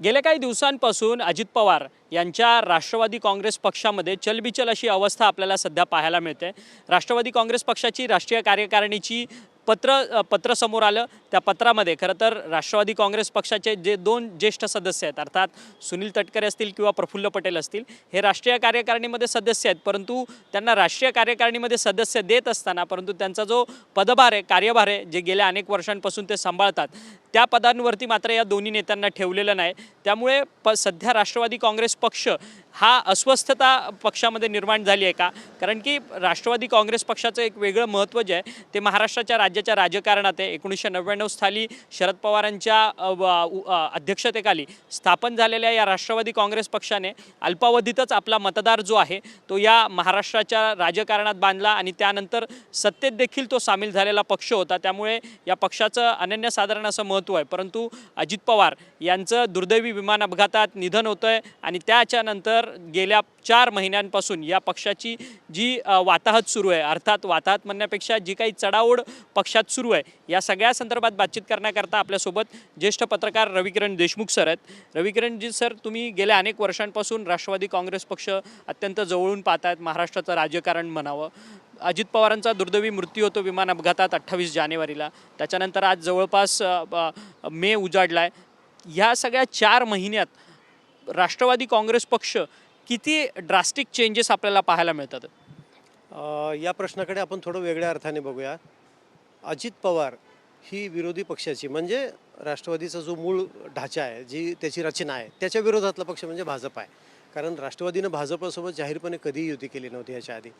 गेल्या काही दिवसांपासून अजित पवार यांच्या राष्ट्रवादी काँग्रेस पक्षामध्ये चलबिचल अशी अवस्था आपल्याला सध्या पाहायला मिळते। राष्ट्रवादी काँग्रेस पक्षाची राष्ट्रीय कार्यकारिणीची पत्र समोर आलं। त्या पत्रामध्ये खरं तर राष्ट्रवादी काँग्रेस पक्षाचे जे दोन ज्येष्ठ सदस्य आहेत, अर्थात सुनील तटकरे असतील किंवा प्रफुल्ल पटेल असतील, हे राष्ट्रीय कार्यकारिणीमध्ये सदस्य आहेत, परंतु त्यांना राष्ट्रीय कार्यकारिणीमध्ये सदस्य देत असताना परंतु त्यांचा जो पदभार आहे, कार्यभार आहे, जे गेल्या अनेक वर्षांपासून ते सांभाळतात, त्या पदांवरती मात्र या दोन्ही नेत्यांना ठेवलेलं नाही। त्यामुळे सध्या राष्ट्रवादी काँग्रेस पक्ष हा अस्वस्थता पक्षामध्ये निर्माण झाली आहे का? कारण की राष्ट्रवादी काँग्रेस पक्षाचं एक वेगळं महत्त्व जे आहे ते महाराष्ट्राच्या राज्याच्या राजकारणात आहे। 1999 साली शरद पवारांच्या अध्यक्षतेखाली स्थापन झालेल्या या राष्ट्रवादी काँग्रेस पक्षाने अल्पावधीतच आपला मतदार जो आहे तो या महाराष्ट्राच्या राजकारणात बांधला आणि त्यानंतर सत्तेत देखील तो सामील झालेला पक्ष होता। त्यामुळे या पक्षाचं अनन्यसाधारण असं महत्त्व आहे। परंतु अजित पवार यांचं दुर्दैवी विमान अपघातात निधन होतंय आणि त्याच्यानंतर गेल्या 4 महिन्यांपासून या पक्षाची जी वाताहत सुरू आहे, अर्थात वाताहत म्हणण्यापेक्षा जी काही चढाओढ पक्षात सुरू आहे, या सगळ्या संदर्भात बातचीत करण्याकरता आपल्यासोबत ज्येष्ठ पत्रकार रविकिरण देशमुख सर आहेत। रविकिरणजी सर, तुम्ही गेल्या अनेक वर्षांपासून राष्ट्रवादी काँग्रेस पक्ष अत्यंत जवळून पाहतायत, महाराष्ट्राचं राजकारण म्हणावं। अजित पवारांचा दुर्दैवी मृत्यू होतो विमान अपघातात 28 जानेवारीला, त्याच्यानंतर आज जवळपास मे उजाडला आहे। ह्या सगळ्या 4 महिन्यात राष्ट्रवादी काँग्रेस पक्ष किती ड्रास्टिक चेंजेस आपल्याला पाहायला मिळतात? या प्रश्नाकडे आपण थोडं वेगळ्या अर्थाने बघूया। अजित पवार ही विरोधी पक्षाची म्हणजे राष्ट्रवादीचा जो मूळ ढाचा आहे, जी त्याची रचना आहे, त्याच्या विरोधातला पक्ष म्हणजे भाजप आहे। कारण राष्ट्रवादीनं भाजपसोबत जाहीरपणे कधीही युती केली नव्हती याच्या आधी।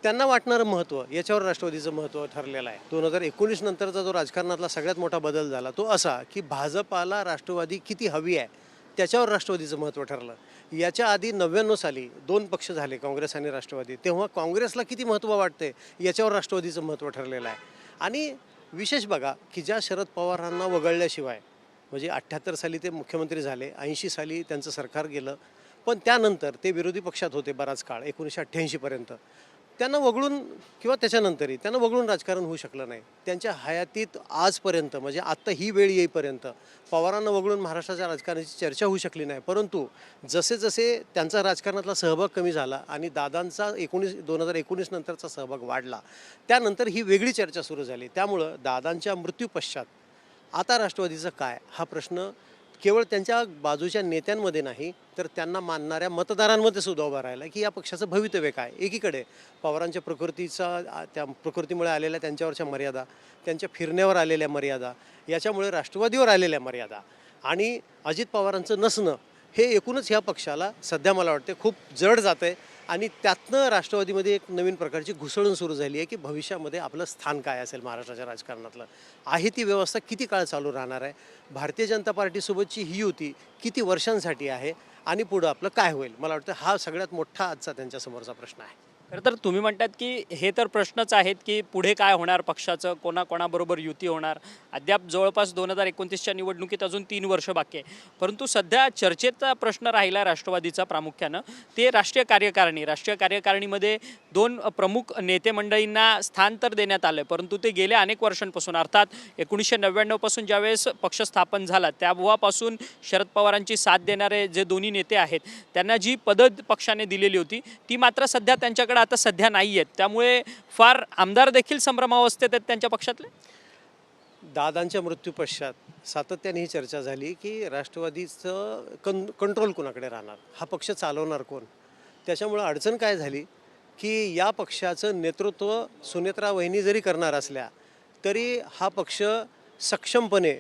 त्यांना वाटणारं महत्त्व, याच्यावर राष्ट्रवादीचं महत्त्व ठरलेलं आहे। 2019 नंतरचा जो राजकारणातला सगळ्यात मोठा बदल झाला तो असा की भाजपाला राष्ट्रवादी किती हवी आहे त्याच्यावर राष्ट्रवादीचं महत्त्व ठरलं। याच्या आधी 99 साली 2 पक्ष झाले, काँग्रेस आणि राष्ट्रवादी, तेव्हा काँग्रेसला किती महत्त्व वाटते याच्यावर राष्ट्रवादीचं महत्त्व ठरलेलं आहे। आणि विशेष बघा की ज्या शरद पवारांना वगळल्याशिवाय, म्हणजे 78 साली ते मुख्यमंत्री झाले, 80 साली त्यांचं सरकार गेलं, पण त्यानंतर ते विरोधी पक्षात होते बराच काळ, 1988 पर्यंत। त्यांना वगळून किंवा त्याच्यानंतरही त्यांना वगळून राजकारण होऊ शकलं नाही। त्यांच्या हयातीत आजपर्यंत, म्हणजे आत्ता ही वेळ येईपर्यंत पवारांना वगळून महाराष्ट्राच्या राजकारणाची चर्चा होऊ शकली नाही। परंतु जसे जसे त्यांचा राजकारणातला सहभाग कमी झाला आणि दादांचा 2019 नंतरचा सहभाग वाढला, त्यानंतर ही वेगळी चर्चा सुरू झाली। त्यामुळं दादांच्या मृत्यूपश्चात आता राष्ट्रवादीचं काय हा प्रश्न केवळ त्यांच्या बाजूच्या नेत्यांमध्ये नाही तर त्यांना मानणाऱ्या मतदारांमध्ये सुद्धा उभा राहिला की या पक्षाचं भवितव्य काय। एकीकडे पवारांच्या त्या प्रकृतीमुळे आलेल्या त्यांच्यावरच्या मर्यादा, त्यांच्या फिरण्यावर आलेल्या मर्यादा, याच्यामुळे राष्ट्रवादीवर आलेल्या मर्यादा आणि अजित पवारांचं नसणं, हे एकूणच ह्या पक्षाला सध्या मला वाटते खूप जड जातं आहे। आणि त्यातनं राष्ट्रवादीमध्ये एक नवीन प्रकारची घुसळण सुरू झाली आहे की भविष्यामध्ये आपलं स्थान काय असेल महाराष्ट्राच्या राजकारणातलं, आहे ती व्यवस्था किती काळ चालू राहणार आहे, भारतीय जनता पार्टीसोबतची ही युती किती वर्षांसाठी आहे आणि पुढं आपलं काय होईल। मला वाटतं हा सगळ्यात मोठा आजचा त्यांच्यासमोरचा प्रश्न आहे। खरं तर तुम्ही म्हणतात की हे तर प्रश्नच आहेत की पुढे काय होणार पक्षाचं, कोणाकोणाबरोबर युती होणार। अद्याप जवळपास 2029च्या निवडणुकीत अजून 3 वर्ष बाकी आहे, परंतु सध्या चर्चेचा प्रश्न राहिला राष्ट्रवादीचा प्रामुख्यानं ते राष्ट्रीय कार्यकारिणी। राष्ट्रीय कार्यकारिणीमध्ये 2 प्रमुख नेते मंडळींना स्थान तर देण्यात आलं, परंतु ते गेल्या अनेक वर्षांपासून, अर्थात 1999 पासून ज्यावेळेस पक्ष स्थापन झाला तेव्हापासून शरद पवारांची साथ देणारे जे दोन्ही नेते आहेत त्यांना जी पदं पक्षाने दिलेली होती ती मात्र सध्या त्यांच्याकडे आता सध्या नाही आहेत। त्यामुळे फार आमदार देखील संभ्रमावस्थेत आहेत त्यांच्या पक्षातले। दादांच्या मृत्यूपश्चात सातत्याने ही चर्चा झाली की राष्ट्रवादीचं कंट्रोल कोणाकडे राहणार, हा पक्ष चालवणार कोण। त्याच्यामुळं अडचण काय झाली की या पक्षाचं नेतृत्व सुनेत्रा वहिनी जरी करणार असल्या तरी हा पक्ष सक्षमपणे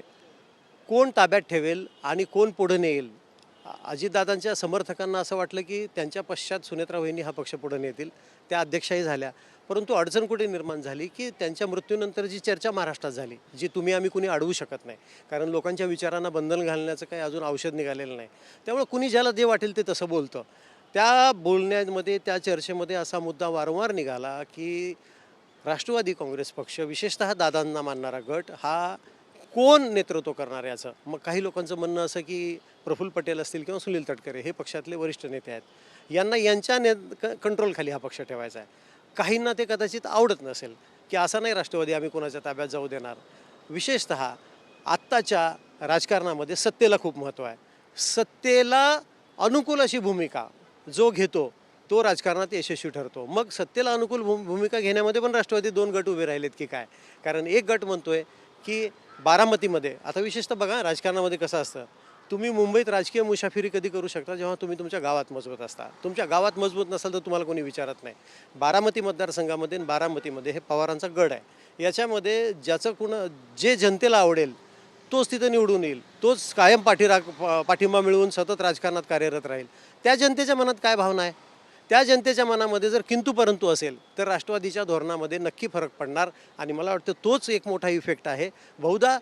कोण ताब्यात ठेवेल आणि कोण पुढे नेईल। अजितदादांच्या समर्थकांना असं वाटलं की त्यांच्या पश्चात सुनेत्रा वहिनी हा पक्ष पुढे नेतील, त्या अध्यक्षाही झाल्या। परंतु अडचण कुठे निर्माण झाली की त्यांच्या मृत्यूनंतर जी चर्चा महाराष्ट्रात झाली, जी तुम्ही आम्ही कुणी अडवू शकत नाही, कारण लोकांच्या विचारांना बंधन घालण्याचं काही अजून औषध निघालेलं नाही। त्यामुळे कुणी ज्याला जे वाटेल ते तसं बोलतं। त्या बोलण्यामध्ये, त्या चर्चेमध्ये असा मुद्दा वारंवार निघाला की राष्ट्रवादी काँग्रेस पक्ष, विशेषतः दादांना मानणारा गट, हा कोण नेतृत्व करणार याचं। मग काही लोकांचं म्हणणं असं की प्रफुल्ल पटेल असतील किंवा सुनील तटकरे हे पक्षातले वरिष्ठ नेते आहेत, यांना यांच्या कंट्रोलखाली हा पक्ष ठेवायचा आहे। काहींना ते कदाचित आवडत नसेल की असं नाही राष्ट्रवादी आम्ही कोणाच्या ताब्यात जाऊ देणार। विशेषतः आत्ताच्या राजकारणामध्ये सत्तेला खूप महत्त्व आहे। सत्तेला अनुकूल अशी भूमिका जो घेतो तो राजकारणात यशस्वी ठरतो. मग सत्तेला अनुकूल भूमिका घेण्यामध्ये पण राष्ट्रवादी दोन गट उभे राहिलेत की काय? कारण एक गट म्हणतोय की बारामतीमध्ये, आता विशेषतः बघा राजकारणामध्ये कसं असतं, तुम्ही मुंबईत राजकीय मुसाफिरी कधी करू शकता जेव्हा तुम्ही तुमच्या गावात मजबूत असता. तुमच्या गावात मजबूत नसाल तर तुम्हाला कोणी विचारत नाही. बारामती मतदारसंघामध्ये आणि बारामतीमध्ये हे पवारांचा गड आहे. याच्यामध्ये ज्याचं जे जनतेला आवडेल तोच तिथं निवडून येईल, तोच कायम पाठिंबा मिळवून सतत राजकारणात कार्यरत राहील. त्या जनतेच्या मनात काय भावना आहे? त्या जनतेच्या मनामध्ये जर किंतु परंतु असेल तर राष्ट्रवादीच्या धोरणामध्ये नक्की फरक पडणार. आणि मला वाटतं तोच एक मोठा इफेक्ट आहे. बहुधा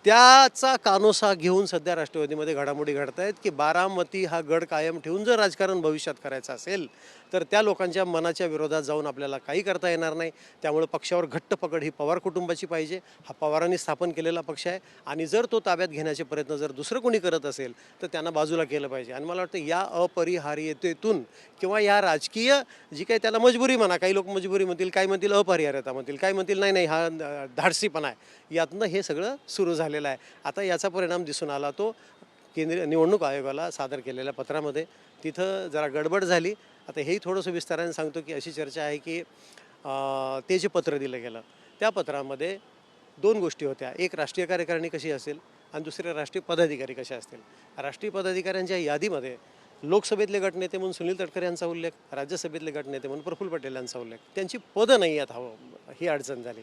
त्याचा कानोसा घेऊन सध्या राष्ट्रवादीमध्ये घडामोडी घडत आहेत की बारामती हा गड कायम ठेवून जर राजकारण भविष्यात करायचं असेल तर त्या लोकांच्या मनाच्या विरोधात जाऊन आपल्याला काही करता येणार नाही. त्यामुळे पक्षावर घट्ट पकड ही पवार कुटुंबाची पाहिजे. हा पवारांनी स्थापन केलेला पक्ष आहे आणि जर तो ताब्यात घेण्याचे प्रयत्न जर दुसरं कोणी करत असेल तर त्यांना बाजूला केलं पाहिजे. आणि मला वाटतं या अपरिहार्यतेतून किंवा या राजकीय जी काही त्याला मजबुरी म्हणा, काही लोक मजबुरी म्हणतील, काही म्हणतील अपरिहार्यता म्हणतील, काही म्हणतील नाही नाही हा धाडसीपणा आहे, यातनं हे सगळं सुरू झालेलं आहे. आता याचा परिणाम दिसून आला तो केंद्रीय निवडणूक आयोगाला सादर केलेल्या पत्रामध्ये. तिथं जरा गडबड झाली. आता हेही थोडंसं विस्ताराने सांगतो की अशी चर्चा आहे की ते जे पत्र दिलं गेलं त्या पत्रामध्ये दोन गोष्टी होत्या. एक राष्ट्रीय कार्यकारिणी कशी असेल आणि दुसरे राष्ट्रीय पदाधिकारी कसे असतील. राष्ट्रीय पदाधिकाऱ्यांच्या यादीमध्ये लोकसभेतले गटनेते म्हणून सुनील तटकरे यांचा उल्लेख, राज्यसभेतले गटनेते म्हणून प्रफुल्ल पटेल यांचा उल्लेख. त्यांची पदं नाही आहेत, ही अडचण झाली.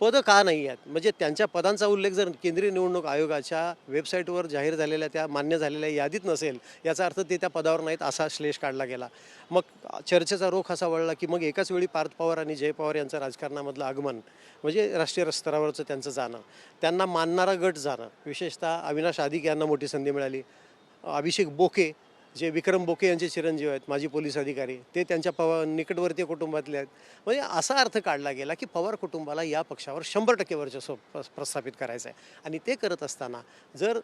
पदं का नाही आहेत म्हणजे त्यांच्या पदांचा उल्लेख जर केंद्रीय निवडणूक आयोगाच्या वेबसाईटवर जाहीर झालेल्या त्या मान्य झालेल्या यादीत नसेल याचा अर्थ ते त्या पदावर नाहीत असा श्लेष काढला गेला. मग चर्चेचा रोख असा वळला की मग एकाच वेळी पार्थ पवार आणि जय पवार यांचं राजकारणामधलं आगमन म्हणजे राष्ट्रीय स्तरावरचं त्यांचं जाणं, त्यांना मानणारा गट जाणं, विशेषतः अविनाश आदिक यांना मोठी संधी मिळाली. अभिषेक बोके जे विक्रम बोके यांचे चिरंजीव आहेत, माजी पोलीस अधिकारी, ते त्यांच्या निकटवर्तीय कुटुंबातले आहेत. म्हणजे असा अर्थ काढला गेला की पवार कुटुंबाला या पक्षावर 100% वर्चस्व प्रस्थापित करायचं आहे. आणि ते करत असताना जर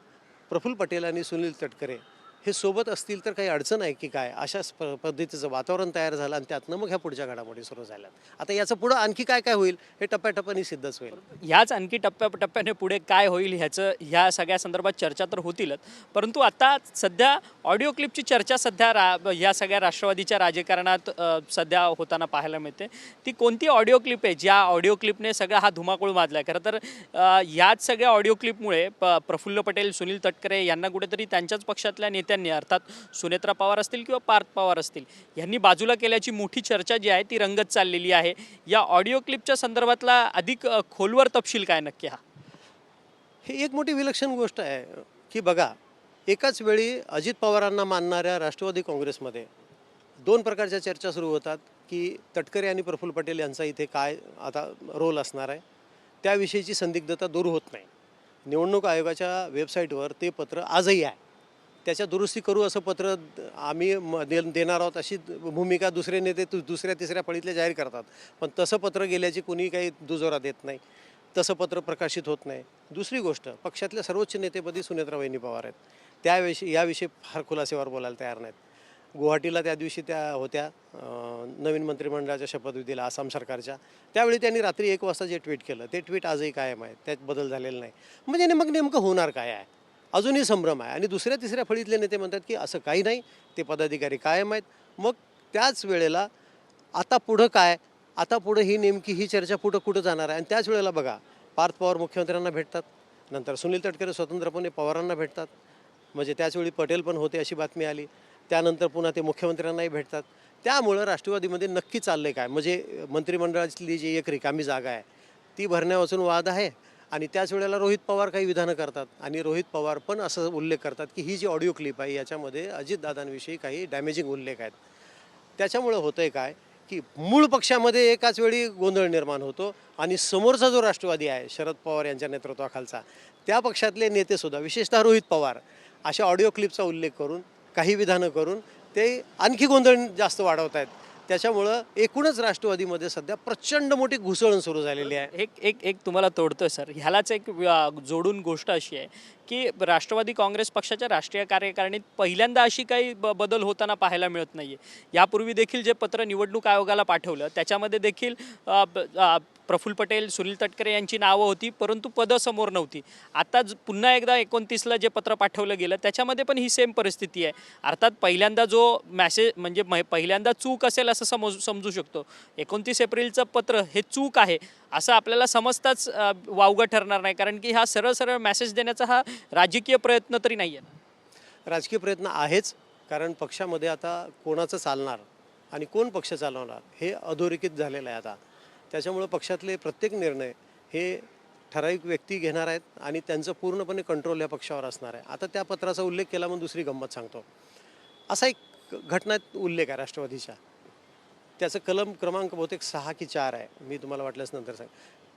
प्रफुल्ल पटेल आणि सुनील तटकरे हे सोबत असतील तर काही अडचण आहे की काय, अशा पद्धतीचं वातावरण तयार झालं आणि त्यातनं मग ह्या पुढच्या घडामोडी सुरू झाल्या. आता याचं पुढं आणखी काय काय होईल हे टप्प्याटप्प्याने सिद्धच होईल. ह्याच आणखी टप्प्याटप्प्याने पुढे काय होईल ह्या सगळ्या संदर्भात चर्चा तर होतीलच, परंतु आता सध्या ऑडिओ क्लिपची चर्चा सध्या या सगळ्या राष्ट्रवादीच्या राजकारणात सध्या होताना पाहायला मिळते. ती कोणती ऑडिओ क्लिप आहे ज्या ऑडिओ क्लिपने सगळा हा धुमाकूळ माजला आहे? खरं तर याच सगळ्या ऑडिओ क्लिपमुळे प्रफुल्ल पटेल, सुनील तटकरे यांना कुठेतरी त्यांच्याच पक्षातल्या नेत्यांनी अर्थात सुनेत्रा पवार असतील किंवा पार्थ पवार असतील यांनी बाजूला केल्याची मोठी चर्चा जी आहे ती रंगत चाललेली आहे. या ऑडिओ क्लिपच्या संदर्भातला अधिक खोलवर तपशील काय नक्की? हा ही एक मोठी विलक्षण गोष्ट आहे की बघा एकाच वेळी अजित पवारांना मानणाऱ्या राष्ट्रवादी काँग्रेसमध्ये दोन प्रकारच्या चर्चा सुरू होतात की तटकरे आणि प्रफुल्ल पटेल यांचा इथे काय आता रोल असणार आहे, त्याविषयीची संदिग्धता दूर होत नाही. निवडणूक आयोगाच्या वेबसाईटवर ते पत्र आजही आहे. त्याच्या दुरुस्ती करू असं पत्र आम्ही देणार आहोत अशी भूमिका दुसरे नेते दुसऱ्या तिसऱ्या फळीतले जाहीर करतात. पण तसं पत्र गेल्याची कुणी काही दुजोरा देत नाही, तसं पत्र प्रकाशित होत नाही. दुसरी गोष्ट, पक्षातल्या सर्वोच्च नेतेपदी सुनेत्राबाई पवार आहेत. याविषयी फार खुलासेवर बोलायला तयार नाहीत. गुवाहाटीला त्या दिवशी त्या होत्या नवीन मंत्रिमंडळाच्या शपथविधीला आसाम सरकारच्या, त्यावेळी त्यांनी रात्री 1 वाजता जे ट्विट केलं ते ट्विट आजही कायम आहे, त्यात बदल झालेला नाही. म्हणजे मग नेमकं होणार काय आहे, अजूनही संभ्रम आहे. आणि दुसऱ्या तिसऱ्या फळीतले नेते म्हणतात की असं काही नाही, ते पदाधिकारी कायम आहेत. मग त्याच वेळेला आता पुढं काय, आता पुढं ही चर्चा कुठं जाणार आहे. आणि त्याच वेळेला बघा पार्थ पवार मुख्यमंत्र्यांना भेटतात, नंतर सुनील तटकरे स्वतंत्रपणे पवारांना भेटतात, म्हणजे त्याचवेळी पटेल पण होते अशी बातमी आली. त्यानंतर पुन्हा ते मुख्यमंत्र्यांनाही भेटतात. त्यामुळं राष्ट्रवादीमध्ये नक्की चाललं आहे काय, म्हणजे मंत्रिमंडळातली जी एक रिकामी जागा आहे ती भरण्यावाचून वाद आहे. आणि त्याच वेळेला रोहित पवार काही विधानं करतात आणि रोहित पवार पण असं उल्लेख करतात की ही जी ऑडिओ क्लिप आहे याच्यामध्ये अजितदादांविषयी काही डॅमेजिंग उल्लेख आहेत. त्याच्यामुळं होतं आहे काय की मूळ पक्षामध्ये एकाच वेळी गोंधळ निर्माण होतो आणि समोरचा जो राष्ट्रवादी आहे शरद पवार यांच्या नेतृत्वाखालचा, त्या पक्षातले नेतेसुद्धा विशेषतः रोहित पवार अशा ऑडिओ क्लिपचा उल्लेख करून काही विधानं करून ते आणखी गोंधळ जास्त वाढवत आहेत. त्याच्यामुळं एकूणच राष्ट्रवादीमध्ये सध्या प्रचंड मोठी घुसळण सुरू झालेली आहे. एक तुम्हाला तोडतोय सर, ह्यालाच एक जोडून गोष्ट अशी आहे की राष्ट्रवादी काँग्रेस पक्षाच्या राष्ट्रीय कार्यकारिणीत पहिल्यांदा अशी काही बदल होताना पाहायला मिळत नाही आहे. यापूर्वी देखील जे पत्र निवडणूक आयोगाला पाठवलं त्याच्यामध्ये देखील प्रफुल्ल पटेल, सुनील तटकरे यांची नावं होती, परंतु पदं समोर नव्हती. आता पुन्हा एकदा 29ला जे पत्र पाठवलं गेलं त्याच्यामध्ये पण ही सेम परिस्थिती आहे. अर्थात पहिल्यांदा जो मॅसेज म्हणजे पहिल्यांदा चूक असेल असं समजू शकतो. 29 एप्रिलचं पत्र हे चूक आहे असं आपल्याला समजताच वावगं ठरणार नाही, कारण की हा सरळ सरळ मॅसेज देण्याचा हा राजकीय प्रयत्न तरी नाही आहे. राजकीय प्रयत्न आहेच, कारण पक्षामध्ये आता कोणाचं चालणार आणि कोण पक्ष चालवणार हे अधोरेखित झालेलं आहे आता. त्याच्यामुळं पक्षातले प्रत्येक निर्णय हे ठराविक व्यक्ती घेणार आहेत आणि त्यांचं पूर्णपणे कंट्रोल या पक्षावर असणार आहे. आता त्या पत्राचा उल्लेख केला म्हणून दुसरी गंमत सांगतो. असा एक घटनेत उल्लेख आहे राष्ट्रवादीच्या, त्याचं कलम क्रमांक बहुतेक 6 की 4 आहे, मी तुम्हाला वाटल्यास नंतर सांग.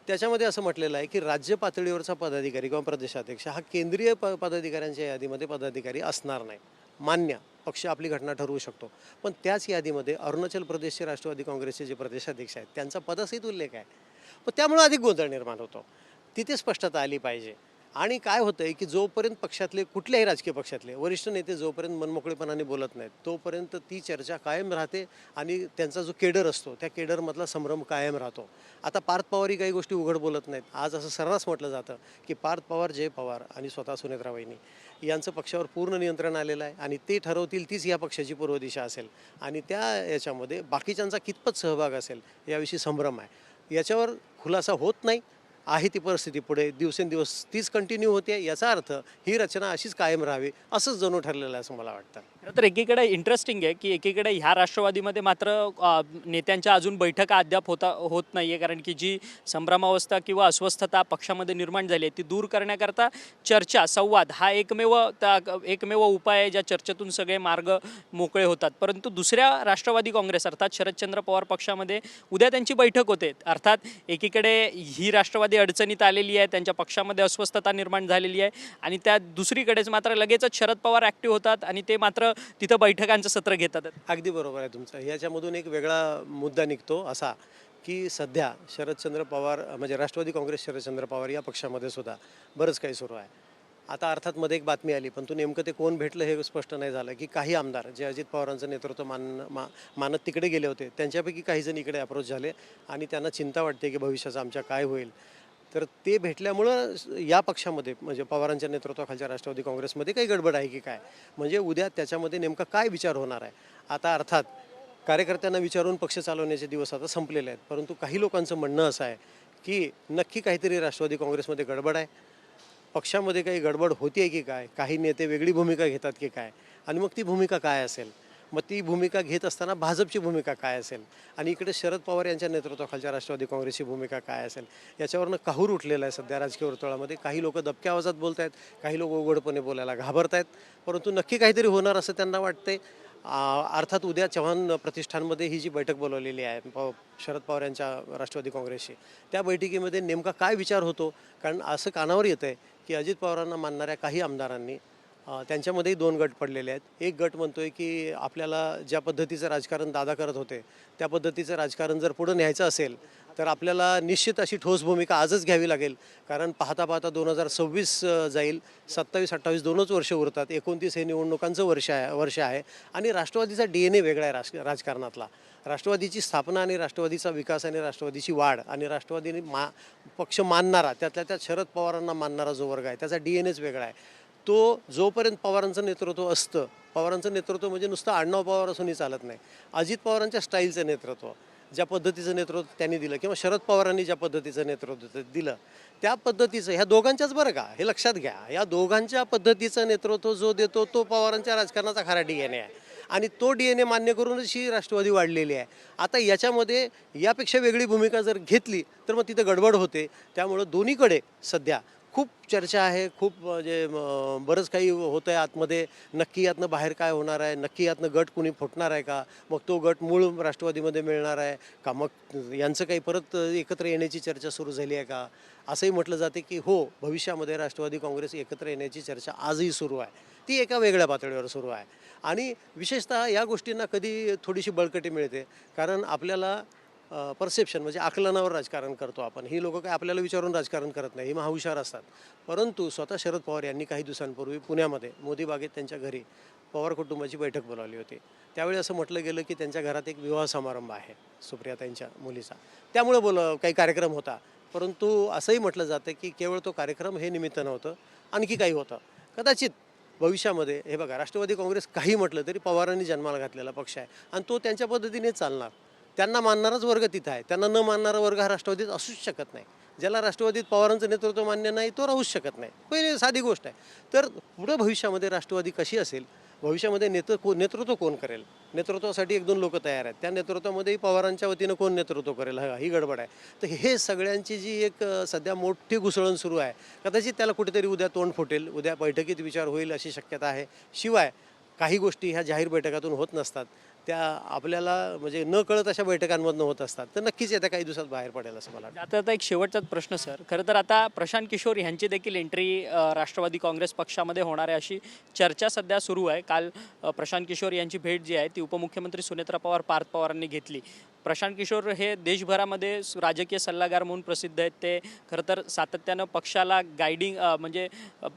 त्याच्यामध्ये असं म्हटलेलं आहे की राज्य पातळीवरचा पदाधिकारी किंवा प्रदेशाध्यक्ष हा केंद्रीय पदाधिकाऱ्यांच्या यादीमध्ये पदाधिकारी असणार नाही. मान्य, पक्ष आपली घटना ठरवू शकतो, पण त्याच यादीमध्ये अरुणाचल प्रदेशचे राष्ट्रवादी काँग्रेसचे जे प्रदेशाध्यक्ष आहेत त्यांचा पदासहित उल्लेख आहे. पण त्यामुळे अधिक गोंधळ निर्माण होतो. तिथे स्पष्टता आली पाहिजे. आणि काय होतं आहे की जोपर्यंत पक्षातले कुठल्याही राजकीय पक्षातले वरिष्ठ नेते जोपर्यंत मनमोकळेपणाने बोलत नाहीत तोपर्यंत ती चर्चा कायम राहते आणि त्यांचा जो केडर असतो त्या केडरमधला संभ्रम कायम राहतो. आता पार्थ पवारही काही गोष्टी उघड बोलत नाहीत. आज असं सर्रास म्हटलं जातं की पार्थ पवार, जय पवार आणि स्वतः सुनेत्रा वहिनी यांचं पक्षावर पूर्ण नियंत्रण आलेलं आहे आणि ते ठरवतील तीच या पक्षाची पूर्व दिशा असेल आणि त्या याच्यामध्ये बाकीच्यांचा कितपत सहभाग असेल याविषयी संभ्रम आहे. याच्यावर खुलासा होत नाही. आहे ती परिस्थिती पुढे दिवसेंदिवस तीच कंटिन्यू होते. याचा अर्थ ही रचना अशीच कायम राहावी असंच जणू ठरलेलं आहे असं मला वाटतं. तर एकीकडे इंटरेस्टिंग आहे की एकीकडे ह्या राष्ट्रवादीमध्ये मात्र नेत्यांच्या अजून बैठका अद्याप होत नाही आहे, कारण की जी संभ्रमावस्था किंवा अस्वस्थता पक्षामध्ये निर्माण झाली आहे ती दूर करण्याकरता चर्चा, संवाद हा एकमेव उपाय आहे ज्या चर्चेतून सगळे मार्ग मोकळे होतात. परंतु दुसऱ्या राष्ट्रवादी काँग्रेस अर्थात शरदचंद्र पवार पक्षामध्ये उद्या त्यांची बैठक होते. अर्थात एकीकडे ही राष्ट्रवादी अडचणीत आलेली आहे, त्यांच्या पक्षामध्ये अस्वस्थता निर्माण झालेली आहे आणि त्या दुसरीकडेच मात्र लगेचच शरद पवार ॲक्टिव्ह होतात आणि ते मात्र तिथं बैठकांचं सत्र घेतात. अगदी बरोबर आहे तुमचं. याच्यामधून एक वेगळा मुद्दा निघतो असा की सध्या शरदचंद्र पवार म्हणजे राष्ट्रवादी काँग्रेस शरदचंद्र पवार या पक्षामध्ये सुद्धा बरंच काही सुरू आहे. आता अर्थात मध्ये एक बातमी आली, पण नेमकं ते कोण भेटलं हे स्पष्ट नाही झालं की काही आमदार जे अजित पवारांचं नेतृत्व मानत तिकडे गेले होते त्यांच्यापैकी काही जण इकडे अप्रोच झाले आणि त्यांना चिंता वाटते की भविष्याचं आमच्या काय होईल. तर ते भेटल्यामुळं या पक्षामध्ये म्हणजे पवारांच्या नेतृत्वाखालच्या राष्ट्रवादी काँग्रेसमध्ये काही गडबड आहे की काय, म्हणजे उद्या त्याच्यामध्ये नेमका काय विचार होणार आहे. आता अर्थात कार्यकर्त्यांना विचारून पक्ष चालवण्याचे दिवस आता संपलेले आहेत, परंतु काही लोकांचं म्हणणं असं आहे की नक्की काहीतरी राष्ट्रवादी काँग्रेसमध्ये गडबड आहे, पक्षामध्ये काही गडबड होती आहे की काय, काही नेते वेगळी भूमिका घेतात की काय, आणि मग ती भूमिका काय असेल, मग ती भूमिका घेत असताना भाजपची भूमिका काय असेल आणि इकडे शरद पवार यांच्या नेतृत्वाखालच्या राष्ट्रवादी काँग्रेसची भूमिका काय असेल, याच्यावरनं काहूर उठलेलं आहे सध्या राजकीय वर्तुळामध्ये. काही लोक दबक्या आवाजात बोलत आहेत, काही लोक उघडपणे बोलायला घाबरत आहेत, परंतु नक्की काहीतरी होणार असं त्यांना वाटते. अर्थात उद्या चव्हाण प्रतिष्ठानमध्ये ही जी बैठक बोलवलेली आहे शरद पवार यांच्या राष्ट्रवादी काँग्रेसची, त्या बैठकीमध्ये नेमका काय विचार होतो, कारण असं कानावर येतं आहे की अजित पवारांना मानणाऱ्या काही आमदारांनी त्यांच्यामध्येही 2 गट पडलेले आहेत. एक गट म्हणतोय की आपल्याला ज्या पद्धतीचं राजकारण दादा करत होते त्या पद्धतीचं राजकारण जर पुढं न्यायचं असेल तर आपल्याला निश्चित अशी ठोस भूमिका आजच घ्यावी लागेल, कारण पाहता 2026 जाईल, 27-28 दोनच वर्ष उरतात, 29 हे निवडणुकांचं वर्ष आहे आणि राष्ट्रवादीचा DNA वेगळा आहे राजकारणातला. राष्ट्रवादीची स्थापना आणि राष्ट्रवादीचा विकास आणि राष्ट्रवादीची वाढ आणि राष्ट्रवादीने पक्ष मानणारा त्यात शरद पवारांना मानणारा जो वर्ग आहे त्याचा DNAच वेगळा आहे. तो जोपर्यंत पवारांचं नेतृत्व असतं, पवारांचं नेतृत्व म्हणजे नुसतं आडनाव पवार असूनही चालत नाही, अजित पवारांच्या स्टाईलचं नेतृत्व, ज्या पद्धतीचं नेतृत्व त्यांनी दिलं किंवा शरद पवारांनी ज्या पद्धतीचं नेतृत्व दिलं त्या पद्धतीचं, ह्या दोघांच्याच बरं का, हे लक्षात घ्या, या दोघांच्या पद्धतीचं नेतृत्व जो देतो तो पवारांच्या राजकारणाचा खरा DNA आहे आणि तो DNA मान्य करूनच ही राष्ट्रवादी वाढलेली आहे. आता याच्यामध्ये यापेक्षा वेगळी भूमिका जर घेतली तर मग तिथं गडबड होते. त्यामुळं दोन्हीकडे सध्या खूप चर्चा आहे, खूप म्हणजे बरंच काही होतं आहे आतमध्ये. नक्की यातनं बाहेर काय होणार आहे, नक्की यातनं गट कुणी फुटणार आहे का, मग तो गट मूळ राष्ट्रवादीमध्ये मिळणार आहे का, मग यांचं काही परत एकत्र येण्याची चर्चा सुरू झाली आहे का. असंही म्हटलं जाते की हो, भविष्यामध्ये राष्ट्रवादी काँग्रेस एकत्र येण्याची चर्चा आजही सुरू आहे, ती एका वेगळ्या पातळीवर सुरू आहे. आणि विशेषतः या गोष्टींना कधी थोडीशी बळकटी मिळते, कारण आपल्याला परसेप्शन म्हणजे आकलनावर राजकारण करतो आपण. ही लोकं काय आपल्याला विचारून राजकारण करत नाही, ही महाहुशार असतात. परंतु स्वतः शरद पवार यांनी काही दिवसांपूर्वी पुण्यामध्ये मोदी बागेत त्यांच्या घरी पवार कुटुंबाची बैठक बोलावली होती. त्यावेळी असं म्हटलं गेलं की त्यांच्या घरात एक विवाह समारंभ आहे सुप्रियाताईंच्या मुलीचा, त्यामुळे काही कार्यक्रम होता. परंतु असंही म्हटलं जातं की केवळ तो कार्यक्रम हे निमित्त नव्हतं, आणखी काही होतं. कदाचित भविष्यामध्ये हे बघा, राष्ट्रवादी काँग्रेस काही म्हटलं तरी पवारांनी जन्माला घातलेला पक्ष आहे आणि तो त्यांच्या पद्धतीने चालणार. त्यांना मानणाराच वर्ग तिथं आहे, त्यांना न मानणारा वर्ग हा राष्ट्रवादीत असूच शकत नाही. ज्याला राष्ट्रवादीत पवारांचं नेतृत्व मान्य नाही तो राहूच शकत नाही. पहिली साधी गोष्ट आहे. तर पुढं भविष्यामध्ये राष्ट्रवादी कशी असेल, भविष्यामध्ये नेतृत्व कोण करेल, नेतृत्वासाठी 1-2 लोक तयार आहेत, त्या नेतृत्वामध्येही पवारांच्या वतीनं कोण नेतृत्व करेल, ही गडबड आहे. तर हे सगळ्यांची जी एक सध्या मोठी घुसळण सुरू आहे, कदाचित त्याला कुठेतरी उद्या तोंड फुटेल, उद्या बैठकीत विचार होईल अशी शक्यता आहे. शिवाय काही गोष्टी ह्या जाहीर बैठकातून होत नसतात, त्या आपल्याला म्हणजे न कळत अशा बैठकांमधून होत असतात. तर नक्कीच येत्या काही दिवसात बाहेर पडेल असं मला वाटतं. आता एक शेवटचाच प्रश्न सर, खरं तर आता प्रशांत किशोर यांची देखील एंट्री राष्ट्रवादी काँग्रेस पक्षामध्ये होणार आहे अशी चर्चा सध्या सुरू आहे. काल प्रशांत किशोर यांची भेट जी आहे ती उपमुख्यमंत्री सुनेत्रा पवार पार्थ पवारांनी घेतली. प्रशांत किशोर हे देशभरामध्ये राजकीय सल्लागार म्हणून प्रसिद्ध आहेत. ते खरं तर सातत्यानं पक्षाला गायडिंग म्हणजे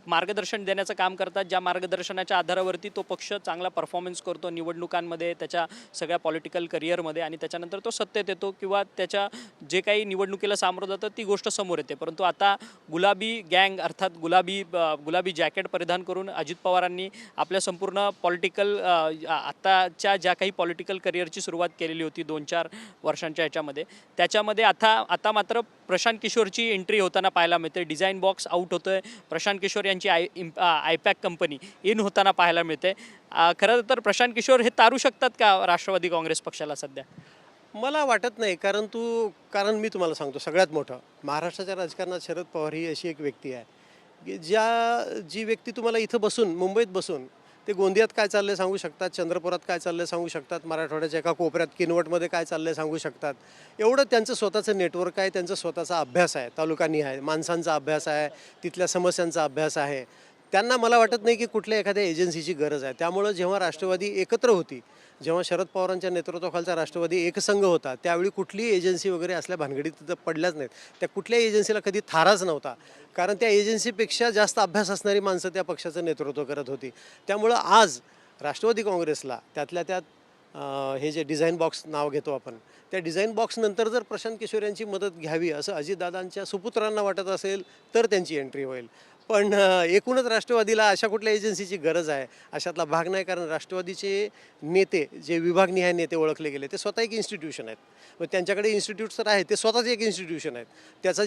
मार्गदर्शन देण्याचं काम करतात, ज्या मार्गदर्शनाच्या आधारावरती तो पक्ष चांगला परफॉर्मन्स करतो निवडणुकांमध्ये, त्याच्या सगळ्या पॉलिटिकल करिअरमध्ये, आणि त्याच्यानंतर तो सत्तेत येतो किंवा त्याच्या जे काही निवडणुकीला सामोरं जातं ती गोष्ट समोर येते. परंतु आता गुलाबी गँग अर्थात गुलाबी जॅकेट परिधान करून अजित पवारांनी आपल्या संपूर्ण पॉलिटिकल आत्ताच्या ज्या काही पॉलिटिकल करिअरची सुरुवात केलेली होती 2-4 वर्षांच्या ह्याच्यामध्ये, त्याच्यामध्ये आता मात्र प्रशांत किशोरची एंट्री होताना पाहायला मिळते. डिझाईन बॉक्स आउट होतोय, प्रशांत किशोर यांची आयपॅक कंपनी इन होताना पाहायला मिळते. खरं तर प्रशांत किशोर हे तारू शकतात का राष्ट्रवादी काँग्रेस पक्षाला सध्या? मला वाटत नाही. कारण मी तुम्हाला सांगतो, सगळ्यात मोठं महाराष्ट्राच्या राजकारणात शरद पवार ही अशी एक व्यक्ती आहे की जी व्यक्ती तुम्हाला इथं बसून, मुंबईत बसून ते गोंदियात काय चाललं आहे सांगू शकतात, चंद्रपुरात काय चाललं आहे सांगू शकतात, मराठवाड्याच्या एका कोपऱ्यात किनवटमध्ये काय चाललं आहे सांगू शकतात. एवढं त्यांचं स्वतःचं नेटवर्क आहे, त्यांचा स्वतःचा अभ्यास आहे, तालुकानिहाय माणसांचा अभ्यास आहे, तिथल्या समस्यांचा अभ्यास आहे. त्यांना मला वाटत नाही की कुठल्या एखाद्या एजन्सीची गरज आहे. त्यामुळं जेव्हा राष्ट्रवादी एकत्र होती, जेव्हा शरद पवारांच्या नेतृत्वाखालचा राष्ट्रवादी एकसंघ होता, त्यावेळी कुठलीही एजन्सी वगैरे असल्या भानगडीत तिथं पडल्याच नाहीत. त्या कुठल्याही एजन्सीला कधी थाराच नव्हता, कारण त्या एजन्सीपेक्षा जास्त अभ्यास असणारी माणसं त्या पक्षाचं नेतृत्व करत होती. त्यामुळं आज राष्ट्रवादी काँग्रेसला त्यातल्या त्यात हे जे डिझाईन बॉक्स नाव घेतो आपण, त्या डिझाईन बॉक्सनंतर जर प्रशांत किशोर यांची मदत घ्यावी असं अजितदादांच्या सुपुत्रांना वाटत असेल तर त्यांची एंट्री होईल. पण एकूणच राष्ट्रवादीला अशा कुठल्या एजन्सीची गरज आहे अशातला भाग नाही. कारण राष्ट्रवादीचे नेते, जे विभागनिहाय नेते ओळखले गेले, ते स्वतः एक इन्स्टिट्यूशन आहेत. मग त्यांच्याकडे इन्स्टिट्यूट्स तर आहेत, ते स्वतःच एक इन्स्टिट्यूशन आहेत. त्यांचा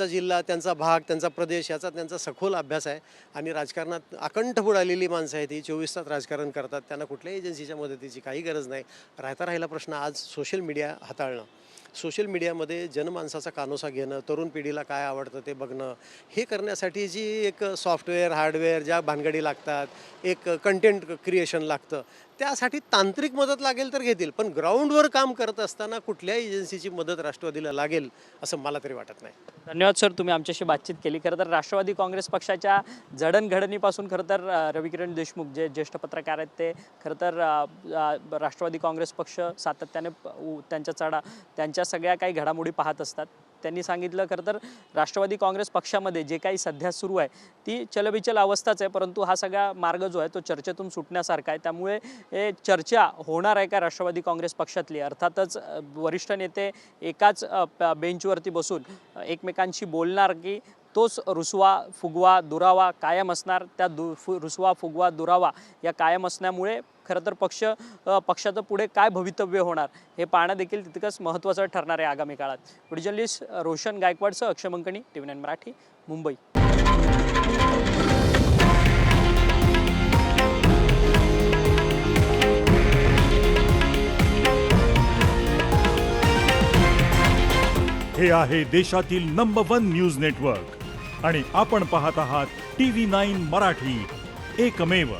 जिल्हा, त्यांचा भाग, त्यांचा प्रदेश याचा त्यांचा सखोल अभ्यास आहे. आणि राजकारणात अकंठ बुडालेली माणसं आहेत, ही 24 तास राजकारण करतात. त्यांना कुठल्याही एजन्सीच्या मदतीची काही गरज नाही. राहिला प्रश्न आज सोशल मीडिया हाताळणं, सोशल मीडियामध्ये जनमानसाचा कानोसा घेणं, तरुण पिढीला काय आवडतं ते बघणं, हे करण्यासाठी जी एक सॉफ्टवेअर हार्डवेअर ज्या भानगडी लागतात, एक कंटेंट क्रिएशन लागतं, त्यासाठी तांत्रिक मदत लागेल तर घेतील. पण ग्राउंडवर काम करत असताना कुठल्याही एजन्सीची मदत राष्ट्रवादीला लागेल असं मला तरी वाटत नाही. धन्यवाद सर, तुम्ही आमच्याशी बातचीत केली. खरं तर राष्ट्रवादी काँग्रेस पक्षाच्या जडणघडणीपासून खरं तर रविकिरण देशमुख जे ज्येष्ठ पत्रकार आहेत, ते खरं तर राष्ट्रवादी काँग्रेस पक्ष सातत्याने त्यांच्या सगळ्या काही घडामोडी पाहत असतात. त्यांनी सांगितलं खरं तर राष्ट्रवादी काँग्रेस पक्षामध्ये जे काही सध्या सुरू आहे ती चलबिचल अवस्थाच आहे, परंतु हा सगळा मार्ग जो आहे तो चर्चेतून सुटण्यासारखा आहे. त्यामुळे हे चर्चा होणार आहे का राष्ट्रवादी काँग्रेस पक्षातली? अर्थातच वरिष्ठ नेते एकाच बेंचवरती बसून एकमेकांशी बोलणार की तोच रुसवा फुगवा दुरावा कायम असणार? त्या रुसवा फुगवा दुरावा या कायम असण्यामुळे खरं तर पक्षाचं पुढे काय भवितव्य होणार हे पाहणं देखील तितकंच महत्त्वाचं ठरणार आहे आगामी काळात. व्हिडिओ जर्नलिस्ट रोशन गायकवाडसह अक्षय मंकणी, TV9 मराठी, मुंबई. हे आहे देशातील नंबर 1 न्यूज नेटवर्क आणि आपण पाहत आहात TV9 मराठी, एकमेव.